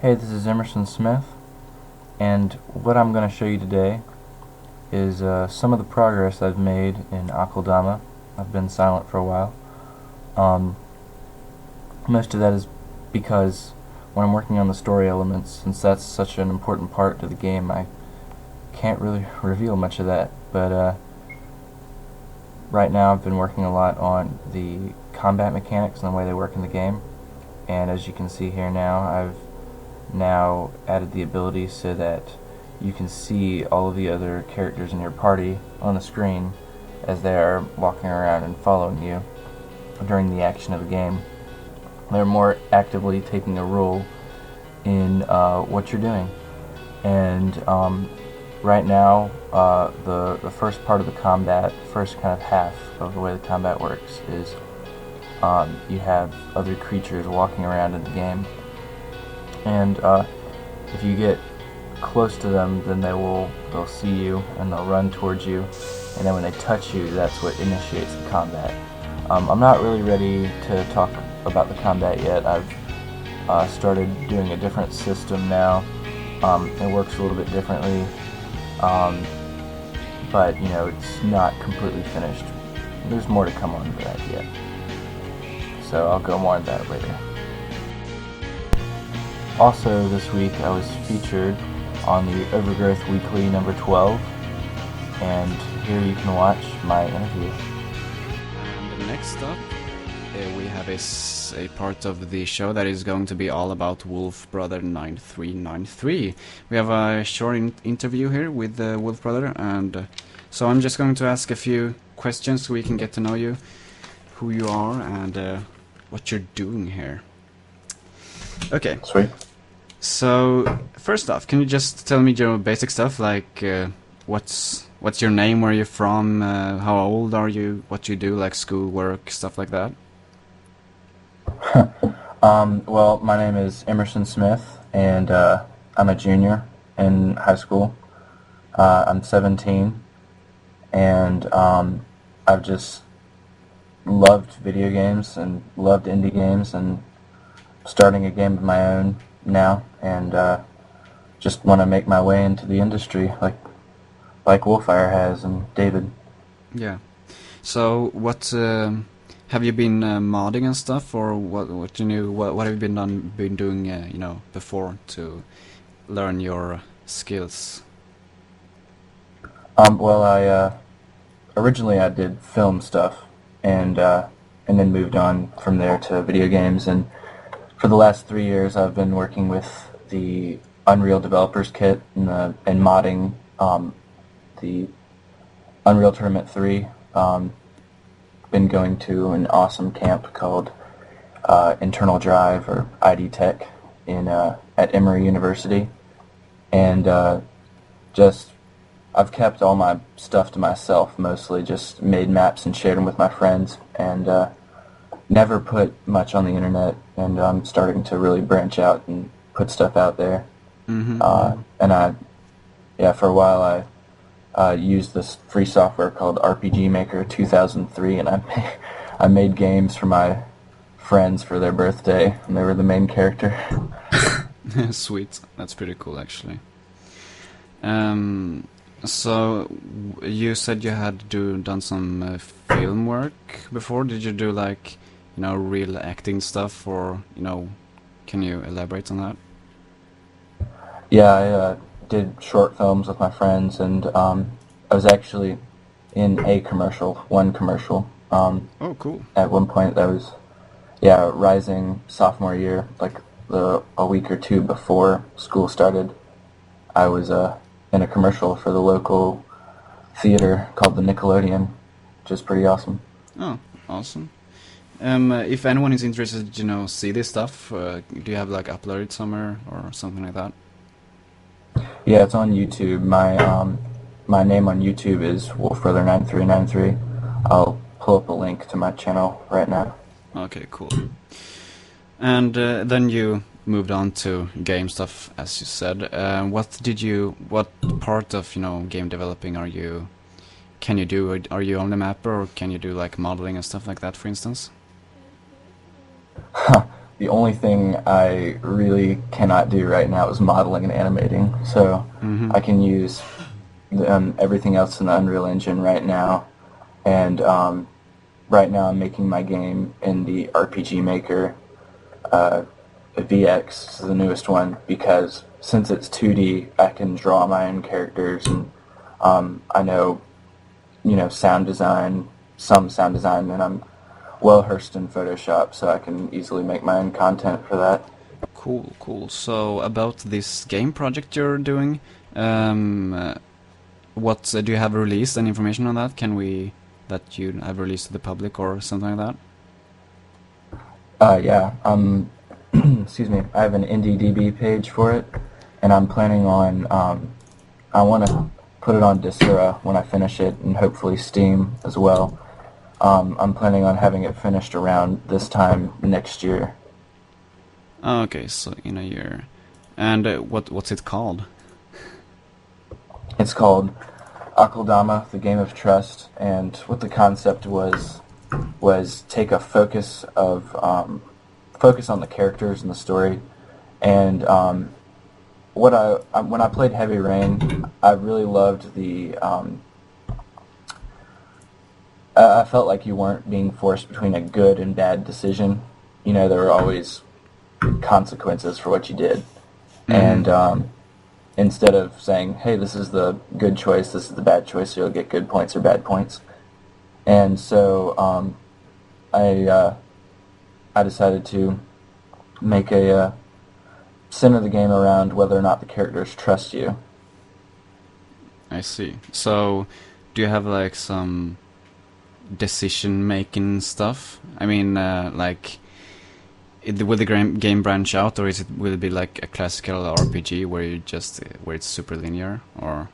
Hey, this is Emerson Smith, and what I'm going to show you today is some of the progress I've made in Akeldama. I've been silent for a while. Um, Most of that is because when I'm working on the story elements, since that's such an important part to the game, I can't really reveal much of that. But right now I've been working a lot on the combat mechanics and the way they work in the game. And as you can see here now, I've now added the ability so that you can see all of the other characters in your party on the screen as they are walking around and following you during the action of the game. They're more actively taking a role in what you're doing. And right now, the first part of the combat, first kind of half of the way the combat works is you have other creatures walking around in the game, and if you get close to them, then they'll see you and they'll run towards you, and then when they touch you, that's what initiates the combat. I'm not really ready to talk about the combat yet. I've started doing a different system now. It works a little bit differently, but it's not completely finished. There's more to come on that yet, so I'll go more on that later. Also this week I was featured on the Overgrowth Weekly number 12, and here you can watch my interview. And next up, we have a part of the show that is going to be all about Wolf Brother 9393. We have a short interview here with Wolf Brother, and so I'm just going to ask a few questions so we can get to know you, who you are, and what you're doing here. Okay. Sweet. So first off, can you just tell me your basic stuff, like what's your name, where you're from, how old are you, what you do, like school, work, stuff like that? Well, my name is Emerson Smith, and I'm a junior in high school. I'm 17, and I've just loved video games and loved indie games, and starting a game of my own now, and just want to make my way into the industry like Wolfire has and David. Yeah. So what have you been modding and stuff, or what have you been doing before to learn your skills? Well, I originally I did film stuff, and then moved on from there to video games, and for the last 3 years I've been working with the Unreal Developers Kit and modding the Unreal Tournament 3. Been going to an awesome camp called Internal Drive, or ID Tech, at Emory University, and just I've kept all my stuff to myself, mostly just made maps and shared them with my friends, and never put much on the internet, and I'm starting to really branch out and put stuff out there. Mm-hmm. For a while I used this free software called RPG Maker 2003, and I made games for my friends for their birthday, and they were the main character. Sweet, that's pretty cool actually. So you said you had done some film work before. Did you do like real acting stuff, or can you elaborate on that? Yeah, I did short films with my friends, and I was actually in one commercial. Oh, cool. At one point, that was rising sophomore year, like a week or two before school started. I was in a commercial for the local theater called the Nickelodeon, which is pretty awesome. Oh, awesome. If anyone is interested, see this stuff, do you have like upload it somewhere or something like that? Yeah, it's on YouTube. My name on YouTube is WolfBrother9393. I'll pull up a link to my channel right now. Okay, cool. And then you moved on to game stuff, as you said. What part of game developing can you do? Are you only mapper, or can you do like modeling and stuff like that, for instance? the only thing I really cannot do right now is modeling and animating. So Mm-hmm. I can use everything else in the Unreal Engine right now. And right now I'm making my game in the RPG Maker VX, the newest one, because since it's 2D, I can draw my own characters, and I know, sound design, some sound design, and I'm well versed in Photoshop, so I can easily make my own content for that. Cool, cool. So about this game project you're doing, um, uh, what do you have released? Any information on that? Can we that you have released to the public or something like that? Yeah, excuse me, I have an IndieDB page for it, and I'm planning on, I want to put it on Desura when I finish it, and hopefully Steam as well. I'm planning on having it finished around this time next year. Oh, okay, so in a year. And what's it called? It's called Akeldama, the Game of Trust, and what the concept was take a focus on the characters and the story, and when I played Heavy Rain, I really loved the. I felt like you weren't being forced between a good and bad decision. There were always consequences for what you did, Mm-hmm. and instead of saying, "Hey, this is the good choice, this is the bad choice, so you'll get good points or bad points," and so I I decided to make a center the game around whether or not the characters trust you. I see. So, do you have like some decision making stuff? I mean, like, will the game branch out, or will it be like a classical RPG where you just where it's super linear, or?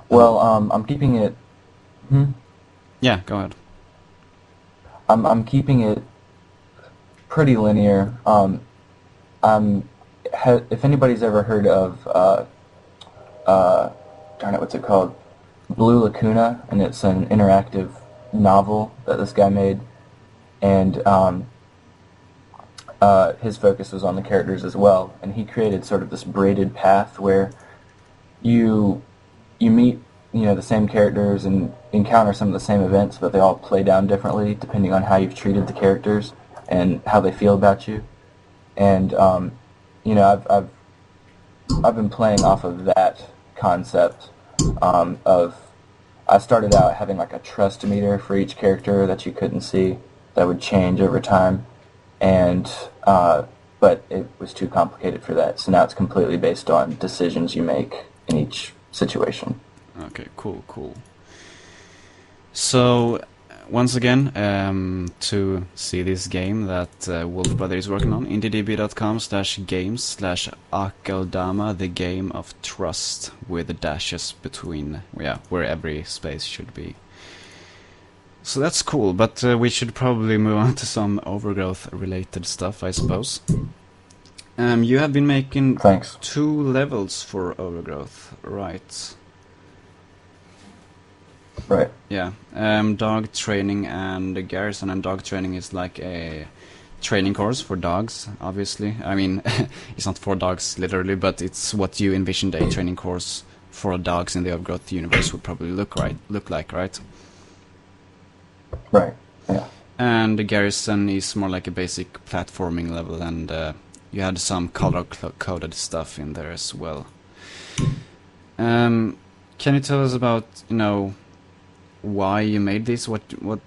Well, I'm keeping it. Hmm? Yeah, go ahead. I'm keeping it pretty linear. If anybody's ever heard of uh, darn it, what's it called? Blue Lacuna, and it's an interactive novel that this guy made, and his focus was on the characters as well, and he created sort of this braided path where you you meet the same characters and encounter some of the same events, but they all play down differently depending on how you've treated the characters and how they feel about you. And I've been playing off of that concept of I started out having like a trust meter for each character that you couldn't see that would change over time, and but it was too complicated for that. So now it's completely based on decisions you make in each situation. Okay, cool, cool. So, once again, to see this game that Wolf Brother is working on, indiedb.com/games/Akeldama, the game of trust, with the dashes between, yeah, where every space should be. So that's cool, but we should probably move on to some overgrowth-related stuff, I suppose. You have been making Thanks. 2 levels for overgrowth, right? Right. Yeah, dog training and garrison, and dog training is like a training course for dogs, obviously. I mean, it's not for dogs literally, but it's what you envisioned a training course for dogs in the Overgrowth universe would probably look like, right? Right. Yeah. And the garrison is more like a basic platforming level, and you had some color-coded stuff in there as well. Can you tell us about, why you made this? What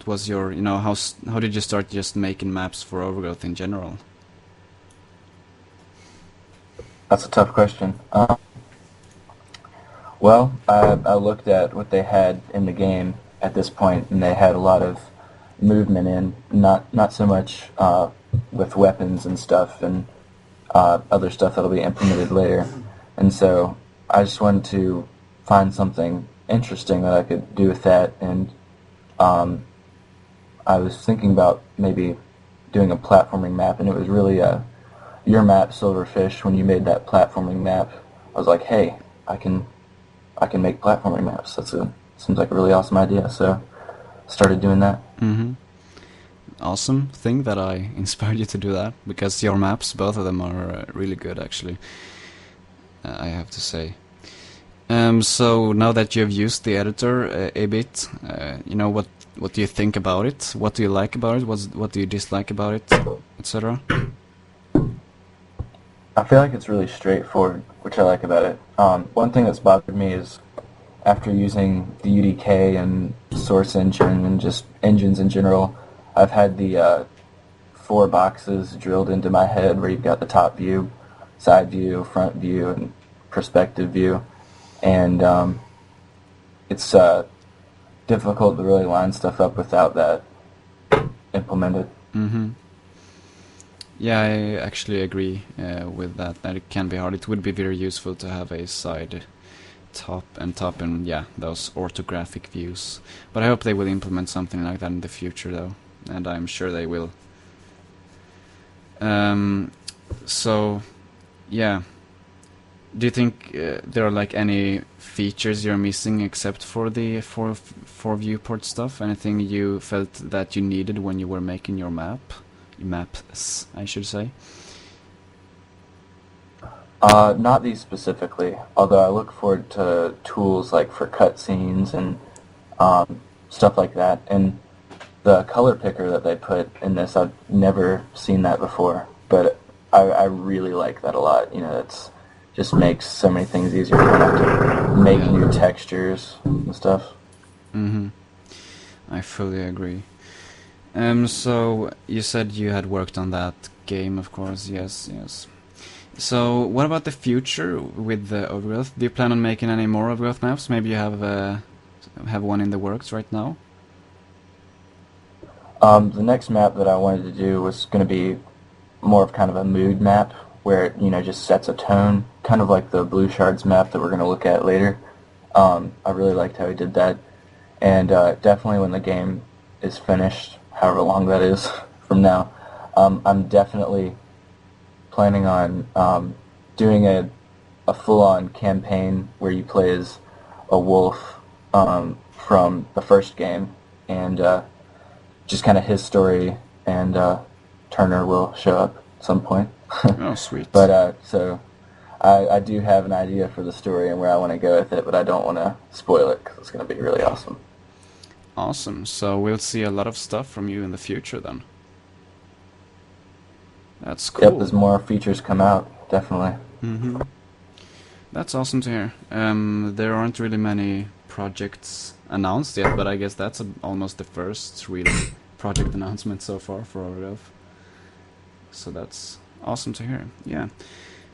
was your, how did you start just making maps for Overgrowth in general? That's a tough question. Well, I looked at what they had in the game at this point, and they had a lot of movement in, not so much with weapons and stuff, and other stuff that'll be implemented later. And so I just wanted to find something interesting that I could do with that, and I was thinking about maybe doing a platforming map, and it was really your map, Silverfish. When you made that platforming map, I was like, hey, I can make platforming maps. Seems like a really awesome idea. So started doing that. Mm-hmm. awesome thing that I inspired you to do that, because your maps, both of them, are really good, actually. I have to say. So now that you have used the editor a bit, what do you think about it? What do you like about it? What do you dislike about it, etc.? I feel like it's really straightforward, which I like about it. One thing that's bothered me is after using the UDK and Source Engine and just engines in general, I've had the 4 boxes drilled into my head where you've got the top view, side view, front view, and perspective view. And it's difficult to really line stuff up without that implemented. Mm-hmm. Yeah, I actually agree with that. That it can be hard. It would be very useful to have a side top and yeah, those orthographic views. But I hope they will implement something like that in the future, though, and I'm sure they will. So, yeah. Do you think there are like any features you're missing except for the for viewport stuff? Anything you felt that you needed when you were making your maps, I should say? Not these specifically, although I look forward to tools like for cutscenes and stuff like that. And the color picker that they put in this, I've never seen that before, but I really like that a lot. You know, it's just makes so many things easier. You don't have to make new textures and stuff. Mm-hmm. I fully agree. So you said you had worked on that game, of course. Yes, yes. So what about the future with the Overgrowth? Do you plan on making any more Overgrowth maps? Maybe you have one in the works right now? The next map that I wanted to do was going to be more of kind of a mood map where it, just sets a tone, kind of like the Blue Shards map that we're going to look at later. I really liked how he did that, and definitely when the game is finished, however long that is from now, I'm definitely planning on doing a full-on campaign where you play as a wolf from the first game, and just kind of his story, and Turner will show up at some point. Oh, sweet. But so I do have an idea for the story and where I want to go with it, but I don't want to spoil it because it's going to be really awesome. Awesome. So we'll see a lot of stuff from you in the future then. That's cool. Yep, as more features come out, definitely. Mm-hmm. That's awesome to hear. There aren't really many projects announced yet, but I guess that's almost the first real project announcement so far for Overgrowth. So that's awesome to hear. Yeah.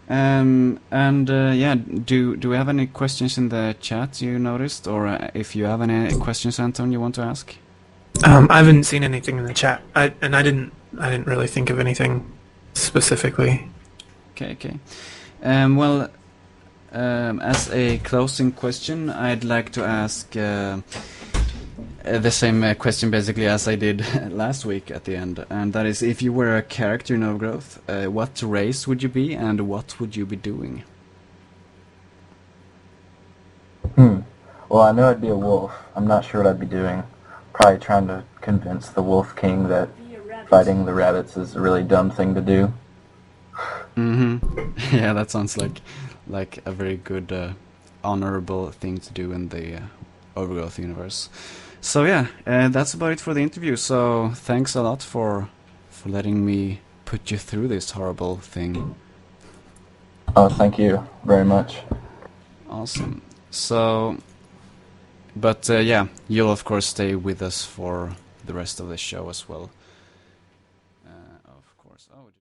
Yeah, do we have any questions in the chat you noticed, or if you have any questions, Anton, you want to ask? I haven't seen anything in the chat, I didn't really think of anything specifically. Okay. Well, as a closing question, I'd like to ask the same question basically as I did last week at the end, and that is, if you were a character in Overgrowth, what race would you be and what would you be doing? Well, I know I'd be a wolf. I'm not sure what I'd be doing. Probably trying to convince the Wolf King that fighting the rabbits is a really dumb thing to do. Mm-hmm. Yeah, that sounds like a very good, honorable thing to do in the Overgrowth universe. So yeah, that's about it for the interview. So thanks a lot for letting me put you through this horrible thing. Oh, thank you very much. Awesome. So, but yeah, you'll of course stay with us for the rest of the show as well.